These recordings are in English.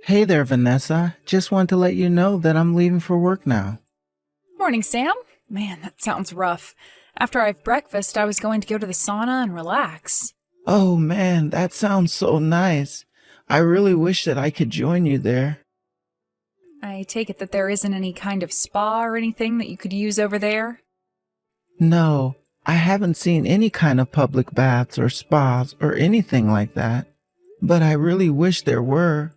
Hey there, Vanessa. Just want to let you know that I'm leaving for work now. Morning, Sam. Man, that sounds rough. After I've breakfast, I was going to go to the sauna and relax. Oh man, that sounds so nice. I really wish that I could join you there. I take it that there isn't any kind of spa or anything that you could use over there? No, I haven't seen any kind of public baths or spas or anything like that. But I really wish there were.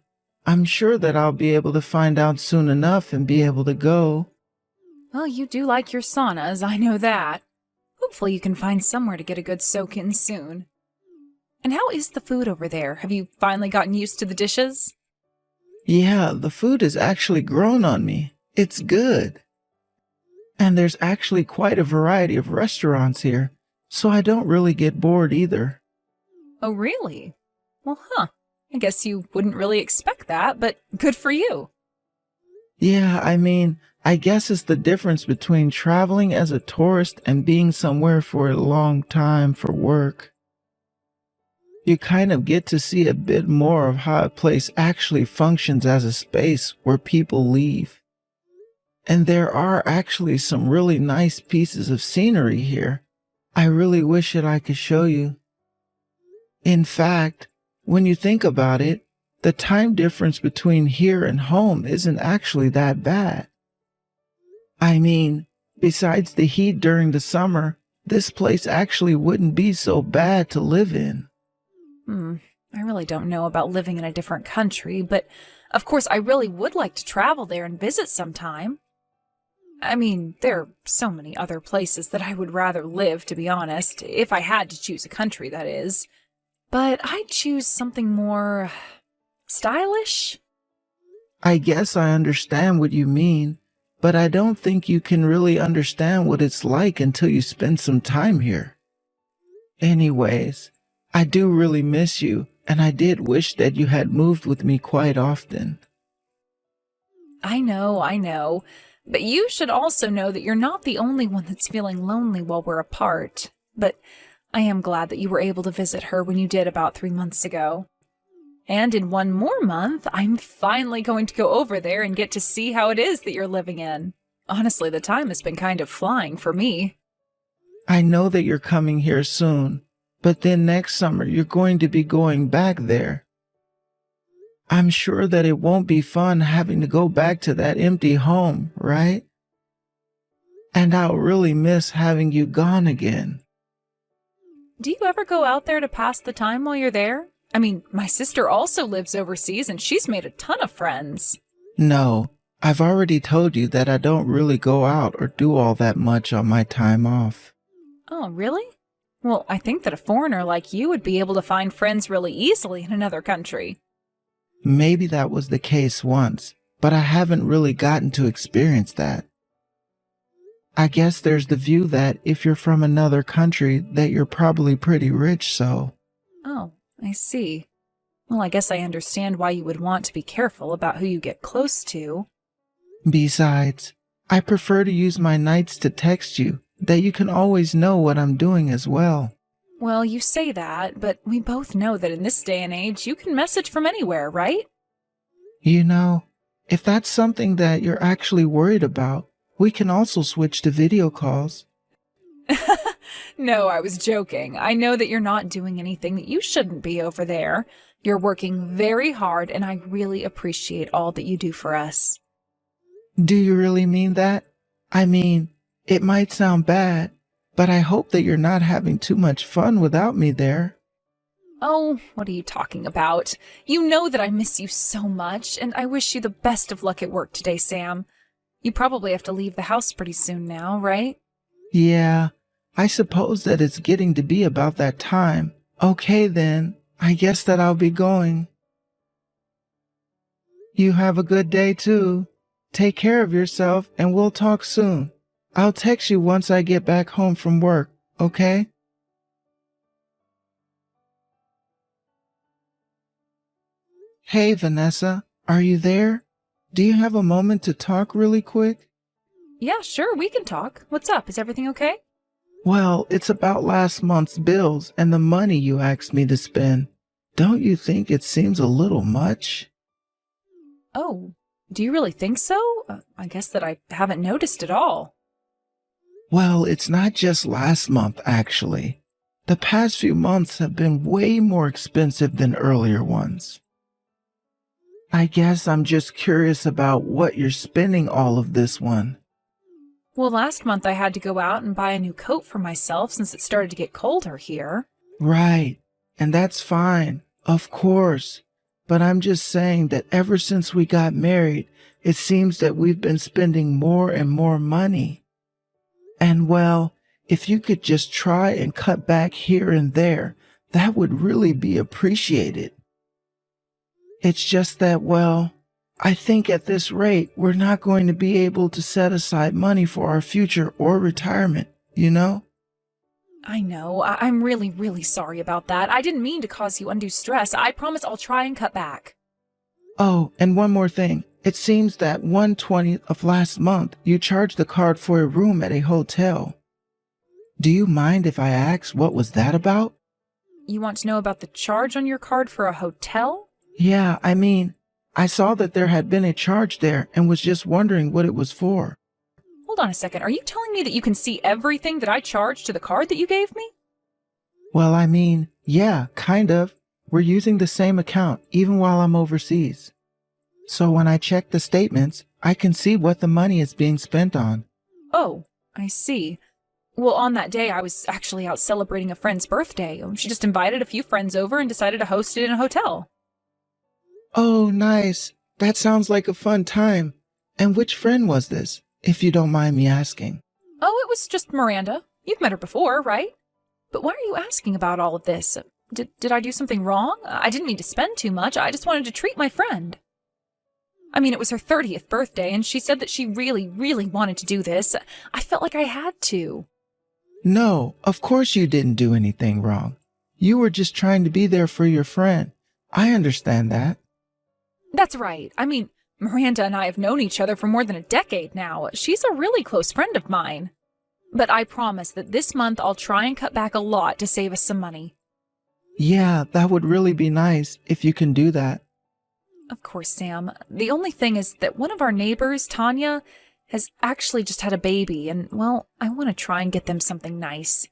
I'm sure that I'll be able to find out soon enough and be able to go. Well, you do like your saunas, I know that. Hopefully you can find somewhere to get a good soak in soon. And how is the food over there? Have you finally gotten used to the dishes? Yeah, the food has actually grown on me. It's good. And there's actually quite a variety of restaurants here, so I don't really get bored either. Oh, really? Well, I guess you wouldn't really expect that, but good for you. Yeah, I guess it's the difference between traveling as a tourist and being somewhere for a long time for work. You kind of get to see a bit more of how a place actually functions as a space where people leave. And there are actually some really nice pieces of scenery here. I really wish that I could show you. In fact, when you think about it, the time difference between here and home isn't actually that bad. Besides the heat during the summer, this place actually wouldn't be so bad to live in. I really don't know about living in a different country, but of course I really would like to travel there and visit sometime. There are so many other places that I would rather live, to be honest, if I had to choose a country, that is. But I'd choose something more stylish. I guess I understand what you mean, but I don't think you can really understand what it's like until you spend some time here. Anyways, I do really miss you, and I did wish that you had moved with me quite often. I know. But you should also know that you're not the only one that's feeling lonely while we're apart. But I am glad that you were able to visit her when you did about 3 months ago. And in one more month, I'm finally going to go over there and get to see how it is that you're living in. Honestly, the time has been kind of flying for me. I know that you're coming here soon, but then next summer you're going to be going back there. I'm sure that it won't be fun having to go back to that empty home, right? And I'll really miss having you gone again. Do you ever go out there to pass the time while you're there? My sister also lives overseas and she's made a ton of friends. No, I've already told you that I don't really go out or do all that much on my time off. Oh, really? Well, I think that a foreigner like you would be able to find friends really easily in another country. Maybe that was the case once, but I haven't really gotten to experience that. I guess there's the view that if you're from another country, that you're probably pretty rich, so. Oh, I see. Well, I guess I understand why you would want to be careful about who you get close to. Besides, I prefer to use my nights to text you, that you can always know what I'm doing as well. Well, you say that, but we both know that in this day and age, you can message from anywhere, right? You know, if that's something that you're actually worried about, we can also switch to video calls. No, I was joking. I know that you're not doing anything that you shouldn't be over there. You're working very hard, and I really appreciate all that you do for us. Do you really mean that? It might sound bad, but I hope that you're not having too much fun without me there. Oh, what are you talking about? You know that I miss you so much, and I wish you the best of luck at work today, Sam. You probably have to leave the house pretty soon now, right? Yeah, I suppose that it's getting to be about that time. Okay then, I guess that I'll be going. You have a good day too. Take care of yourself and we'll talk soon. I'll text you once I get back home from work, okay? Hey, Vanessa, are you there? Do you have a moment to talk really quick? Yeah, sure, we can talk. What's up? Is everything okay? Well, it's about last month's bills and the money you asked me to spend. Don't you think it seems a little much? Oh, do you really think so? I guess that I haven't noticed at all. Well, it's not just last month, actually. The past few months have been way more expensive than earlier ones. I guess I'm just curious about what you're spending all of this one. Well, last month I had to go out and buy a new coat for myself since it started to get colder here. Right, and that's fine, of course. But I'm just saying that ever since we got married, it seems that we've been spending more and more money. And well, if you could just try and cut back here and there, that would really be appreciated. It's just that, well, I think at this rate, we're not going to be able to set aside money for our future or retirement, you know? I know. I'm really, really sorry about that. I didn't mean to cause you undue stress. I promise I'll try and cut back. Oh, and one more thing. It seems that 1/20th of last month, you charged the card for a room at a hotel. Do you mind if I ask what was that about? You want to know about the charge on your card for a hotel? Yeah, I saw that there had been a charge there and was just wondering what it was for. Hold on a second. Are you telling me that you can see everything that I charged to the card that you gave me? Well, yeah, kind of. We're using the same account even while I'm overseas. So when I check the statements, I can see what the money is being spent on. Oh, I see. Well, on that day, I was actually out celebrating a friend's birthday. She just invited a few friends over and decided to host it in a hotel. Oh, nice. That sounds like a fun time. And which friend was this, if you don't mind me asking? Oh, it was just Miranda. You've met her before, right? But why are you asking about all of this? Did I do something wrong? I didn't mean to spend too much. I just wanted to treat my friend. It was her 30th birthday, and she said that she really, really wanted to do this. I felt like I had to. No, of course you didn't do anything wrong. You were just trying to be there for your friend. I understand that. That's right. Miranda and I have known each other for more than a decade now. She's a really close friend of mine. But I promise that this month I'll try and cut back a lot to save us some money. Yeah, that would really be nice if you can do that. Of course, Sam. The only thing is that one of our neighbors, Tanya, has actually just had a baby, and, well, I want to try and get them something nice.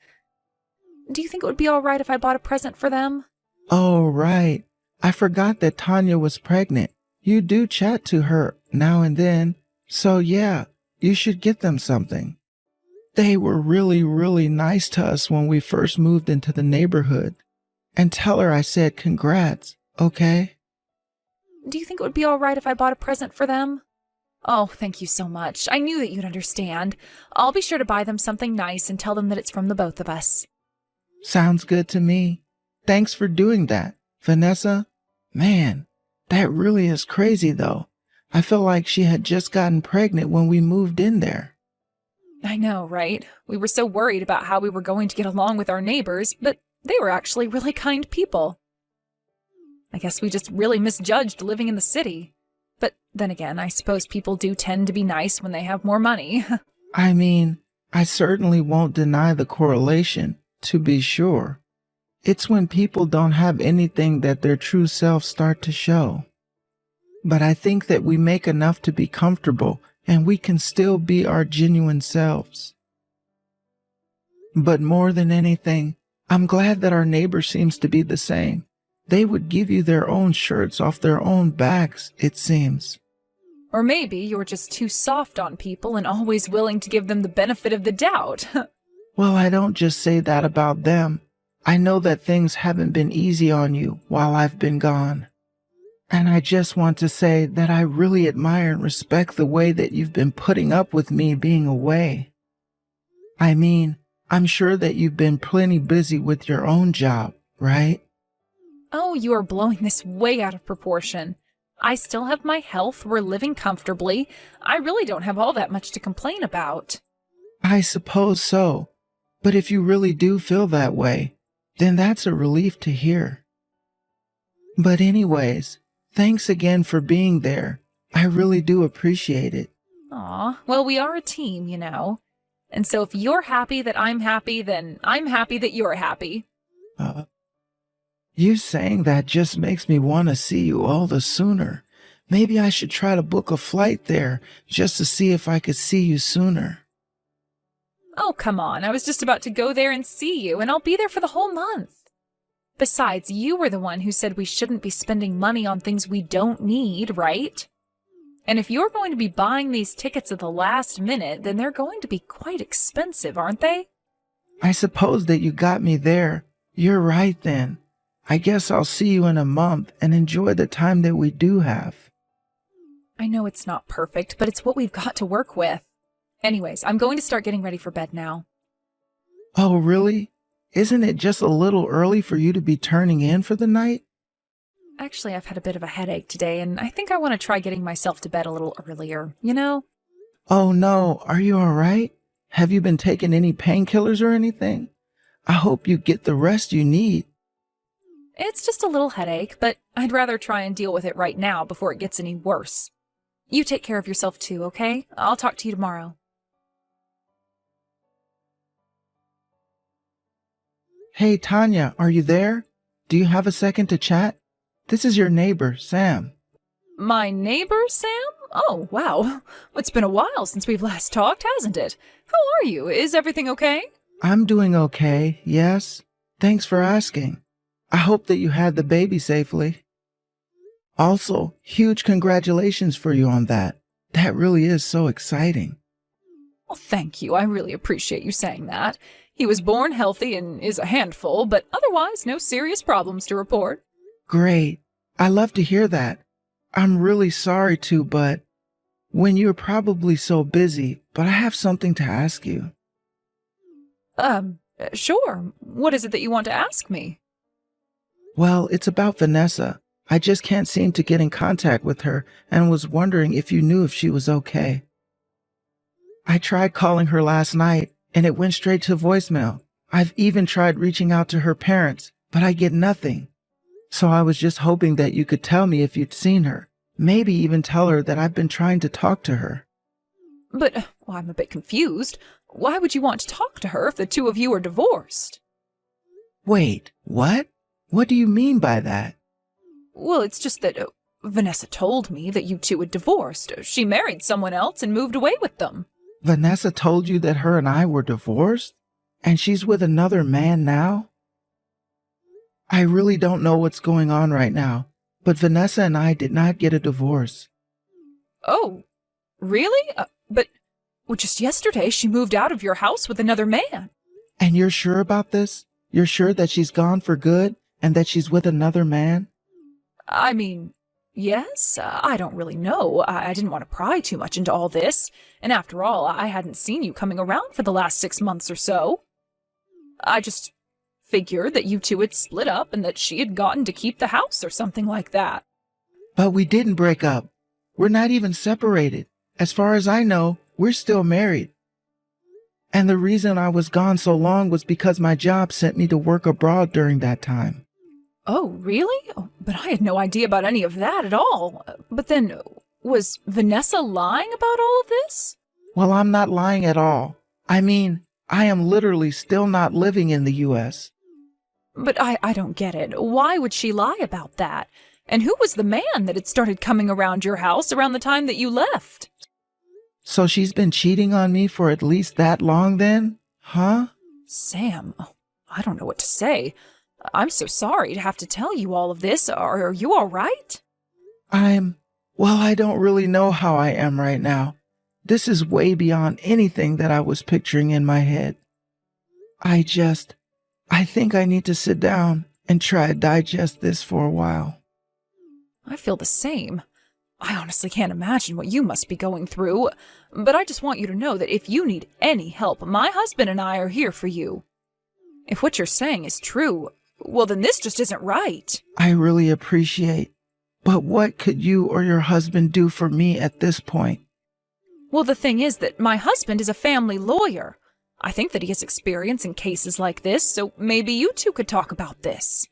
Do you think it would be all right if I bought a present for them? Oh, right. I forgot that Tanya was pregnant. You do chat to her now and then, so yeah, you should get them something. They were really, really nice to us when we first moved into the neighborhood. And tell her I said congrats, okay? Do you think it would be all right if I bought a present for them? Oh, thank you so much. I knew that you'd understand. I'll be sure to buy them something nice and tell them that it's from the both of us. Sounds good to me. Thanks for doing that, Vanessa. Man, that really is crazy though. I felt like she had just gotten pregnant when we moved in there. I know, right? We were so worried about how we were going to get along with our neighbors, but they were actually really kind people. I guess we just really misjudged living in the city. But then again, I suppose people do tend to be nice when they have more money. I certainly won't deny the correlation, to be sure. It's when people don't have anything that their true selves start to show. But I think that we make enough to be comfortable and we can still be our genuine selves. But more than anything, I'm glad that our neighbor seems to be the same. They would give you their own shirts off their own backs, it seems. Or maybe you're just too soft on people and always willing to give them the benefit of the doubt. Well, I don't just say that about them. I know that things haven't been easy on you while I've been gone. And I just want to say that I really admire and respect the way that you've been putting up with me being away. I'm sure that you've been plenty busy with your own job, right? Oh, you are blowing this way out of proportion. I still have my health, we're living comfortably. I really don't have all that much to complain about. I suppose so. But if you really do feel that way, then that's a relief to hear. But anyways, thanks again for being there. I really do appreciate it. Aw, well, we are a team, you know. And so if you're happy that I'm happy, then I'm happy that you're happy. You saying that just makes me want to see you all the sooner. Maybe I should try to book a flight there just to see if I could see you sooner. Oh, come on. I was just about to go there and see you, and I'll be there for the whole month. Besides, you were the one who said we shouldn't be spending money on things we don't need, right? And if you're going to be buying these tickets at the last minute, then they're going to be quite expensive, aren't they? I suppose that you got me there. You're right then. I guess I'll see you in a month and enjoy the time that we do have. I know it's not perfect, but it's what we've got to work with. Anyways, I'm going to start getting ready for bed now. Oh, really? Isn't it just a little early for you to be turning in for the night? Actually, I've had a bit of a headache today, and I think I want to try getting myself to bed a little earlier, you know? Oh no, are you all right? Have you been taking any painkillers or anything? I hope you get the rest you need. It's just a little headache, but I'd rather try and deal with it right now before it gets any worse. You take care of yourself too, okay? I'll talk to you tomorrow. Hey, Tanya, are you there? Do you have a second to chat? This is your neighbor, Sam. My neighbor, Sam? Oh, wow. It's been a while since we've last talked, hasn't it? How are you? Is everything okay? I'm doing okay, yes. Thanks for asking. I hope that you had the baby safely. Also, huge congratulations for you on that. That really is so exciting. Well, thank you. I really appreciate you saying that. He was born healthy and is a handful, but otherwise no serious problems to report. Great. I love to hear that. I'm really sorry to, but when you're probably so busy, but I have something to ask you. Sure. What is it that you want to ask me? Well, it's about Vanessa. I just can't seem to get in contact with her and was wondering if you knew if she was okay. I tried calling her last night and it went straight to voicemail. I've even tried reaching out to her parents, but I get nothing. So I was just hoping that you could tell me if you'd seen her. Maybe even tell her that I've been trying to talk to her. But, well, I'm a bit confused. Why would you want to talk to her if the two of you are divorced? Wait, what? What do you mean by that? Well, it's just that Vanessa told me that you two had divorced. She married someone else and moved away with them. Vanessa told you that her and I were divorced? And she's with another man now? I really don't know what's going on right now, but Vanessa and I did not get a divorce. Oh, really? But just yesterday she moved out of your house with another man. And you're sure about this? You're sure that she's gone for good and that she's with another man? I mean, yes, I don't really know. I didn't want to pry too much into all this. And after all, I hadn't seen you coming around for the last 6 months or so. I just figured that you two had split up and that she had gotten to keep the house or something like that. But we didn't break up. We're not even separated. As far as I know, we're still married. And the reason I was gone so long was because my job sent me to work abroad during that time. Oh, really? Oh, but I had no idea about any of that at all. But then, was Vanessa lying about all of this? Well, I'm not lying at all. I mean, I am literally still not living in the U.S. But I don't get it. Why would she lie about that? And who was the man that had started coming around your house around the time that you left? So she's been cheating on me for at least that long then? Huh? Sam, I don't know what to say. I'm so sorry to have to tell you all of this. Are you all right? Well, I don't really know how I am right now. This is way beyond anything that I was picturing in my head. I think I need to sit down and try to digest this for a while. I feel the same. I honestly can't imagine what you must be going through, but I just want you to know that if you need any help, my husband and I are here for you. If what you're saying is true, well, then this just isn't right. I really appreciate. But what could you or your husband do for me at this point? Well, the thing is that my husband is a family lawyer. I think that he has experience in cases like this, so maybe you two could talk about this.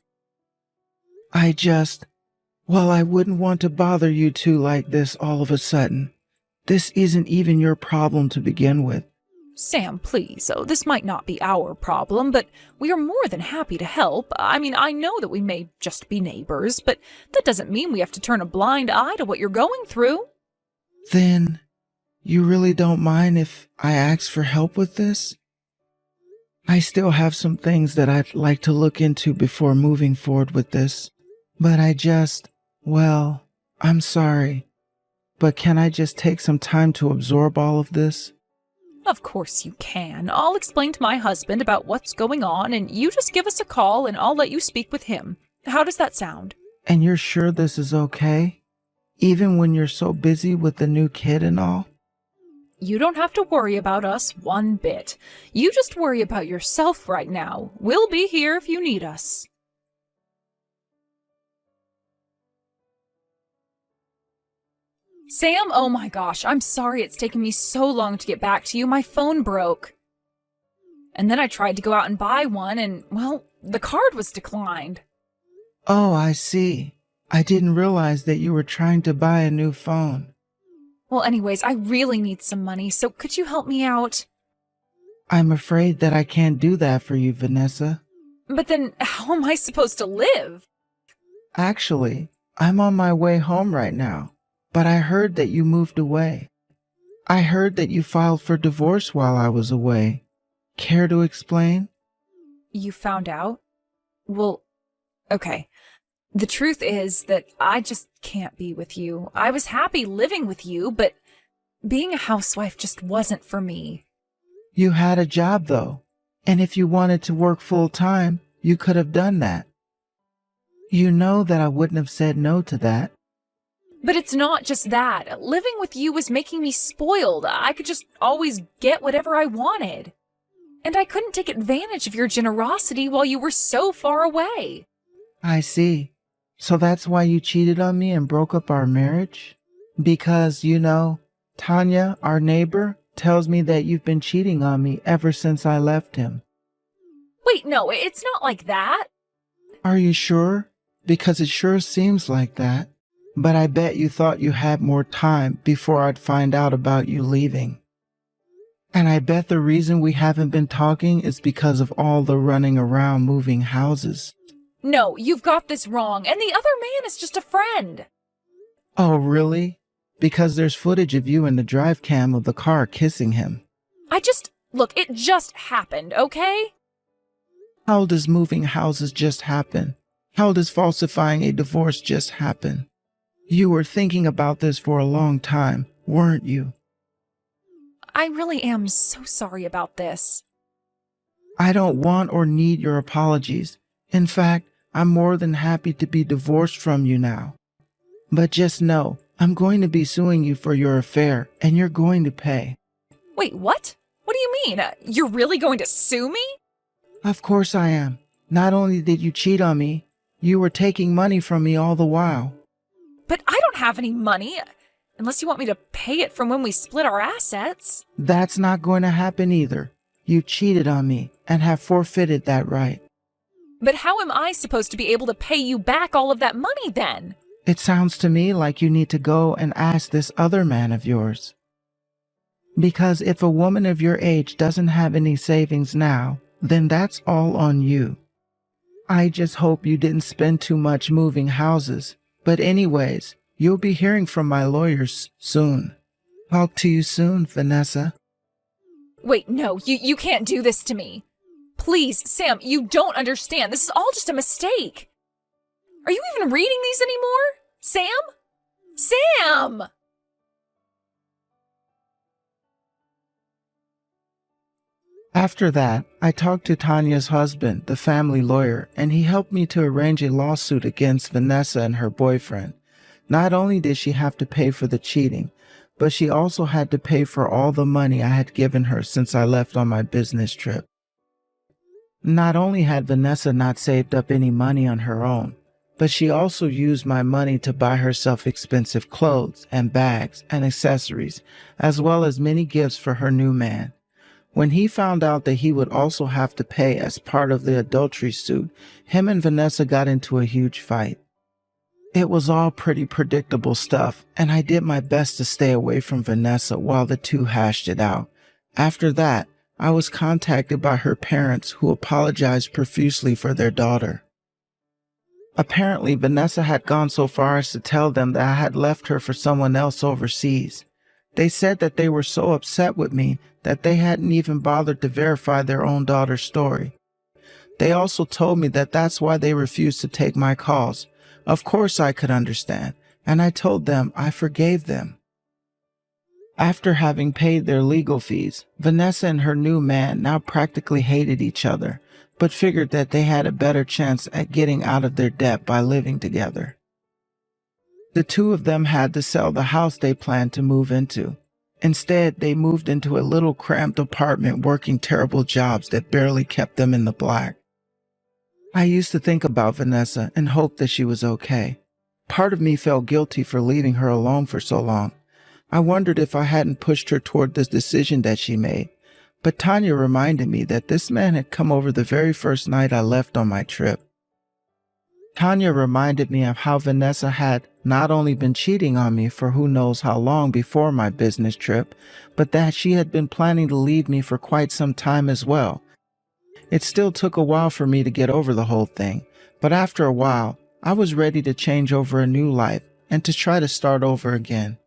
Well, I wouldn't want to bother you two like this all of a sudden. This isn't even your problem to begin with. Sam, please. Oh, this might not be our problem, but we are more than happy to help. I mean, I know that we may just be neighbors, but that doesn't mean we have to turn a blind eye to what you're going through. Then, you really don't mind if I ask for help with this? I still have some things that I'd like to look into before moving forward with this. But well, I'm sorry. But can I just take some time to absorb all of this? Of course you can. I'll explain to my husband about what's going on, and you just give us a call and I'll let you speak with him. How does that sound? And you're sure this is okay? Even when you're so busy with the new kid and all? You don't have to worry about us one bit. You just worry about yourself right now. We'll be here if you need us. Sam, oh my gosh, I'm sorry it's taken me so long to get back to you. My phone broke. And then I tried to go out and buy one and, well, the card was declined. Oh, I see. I didn't realize that you were trying to buy a new phone. Well, anyways, I really need some money, so could you help me out? I'm afraid that I can't do that for you, Vanessa. But then, how am I supposed to live? Actually, I'm on my way home right now. But I heard that you moved away. I heard that you filed for divorce while I was away. Care to explain? You found out? Well, okay. The truth is that I just can't be with you. I was happy living with you, but being a housewife just wasn't for me. You had a job, though. And if you wanted to work full time, you could have done that. You know that I wouldn't have said no to that. But it's not just that. Living with you was making me spoiled. I could just always get whatever I wanted. And I couldn't take advantage of your generosity while you were so far away. I see. So that's why you cheated on me and broke up our marriage? Because, Tanya, our neighbor, tells me that you've been cheating on me ever since I left him. Wait, no, it's not like that. Are you sure? Because it sure seems like that. But I bet you thought you had more time before I'd find out about you leaving. And I bet the reason we haven't been talking is because of all the running around moving houses. No, you've got this wrong, and the other man is just a friend. Oh, really? Because there's footage of you in the drive cam of the car kissing him. Look, it just happened, okay? How does moving houses just happen? How does falsifying a divorce just happen? You were thinking about this for a long time, weren't you? I really am so sorry about this. I don't want or need your apologies. In fact, I'm more than happy to be divorced from you now. But just know, I'm going to be suing you for your affair, and you're going to pay. Wait, what? What do you mean? You're really going to sue me? Of course I am. Not only did you cheat on me, you were taking money from me all the while. But I don't have any money, unless you want me to pay it from when we split our assets. That's not going to happen either. You cheated on me and have forfeited that right. But how am I supposed to be able to pay you back all of that money then? It sounds to me like you need to go and ask this other man of yours. Because if a woman of your age doesn't have any savings now, then that's all on you. I just hope you didn't spend too much moving houses. But anyways, you'll be hearing from my lawyers soon. Talk to you soon, Vanessa. Wait, no, you can't do this to me. Please, Sam, you don't understand. This is all just a mistake. Are you even reading these anymore? Sam? Sam! After that, I talked to Tanya's husband, the family lawyer, and he helped me to arrange a lawsuit against Vanessa and her boyfriend. Not only did she have to pay for the cheating, but she also had to pay for all the money I had given her since I left on my business trip. Not only had Vanessa not saved up any money on her own, but she also used my money to buy herself expensive clothes and bags and accessories, as well as many gifts for her new man. When he found out that he would also have to pay as part of the adultery suit, him and Vanessa got into a huge fight. It was all pretty predictable stuff, and I did my best to stay away from Vanessa while the two hashed it out. After that, I was contacted by her parents who apologized profusely for their daughter. Apparently, Vanessa had gone so far as to tell them that I had left her for someone else overseas. They said that they were so upset with me that they hadn't even bothered to verify their own daughter's story. They also told me that that's why they refused to take my calls. Of course I could understand, and I told them I forgave them. After having paid their legal fees, Vanessa and her new man now practically hated each other, but figured that they had a better chance at getting out of their debt by living together. The two of them had to sell the house they planned to move into. Instead, they moved into a little cramped apartment working terrible jobs that barely kept them in the black. I used to think about Vanessa and hope that she was okay. Part of me felt guilty for leaving her alone for so long. I wondered if I hadn't pushed her toward this decision that she made. But Tanya reminded me that this man had come over the very first night I left on my trip. Tanya reminded me of how Vanessa had not only been cheating on me for who knows how long before my business trip, but that she had been planning to leave me for quite some time as well. It still took a while for me to get over the whole thing, but after a while, I was ready to change over a new life and to try to start over again.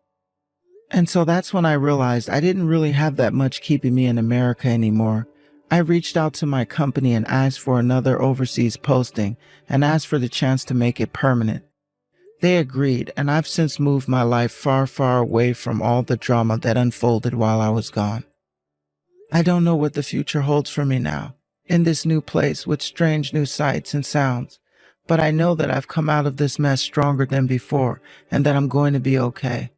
And so that's when I realized I didn't really have that much keeping me in America anymore. I reached out to my company and asked for another overseas posting and asked for the chance to make it permanent. They agreed, and I've since moved my life far, far away from all the drama that unfolded while I was gone. I don't know what the future holds for me now, in this new place with strange new sights and sounds, but I know that I've come out of this mess stronger than before and that I'm going to be okay.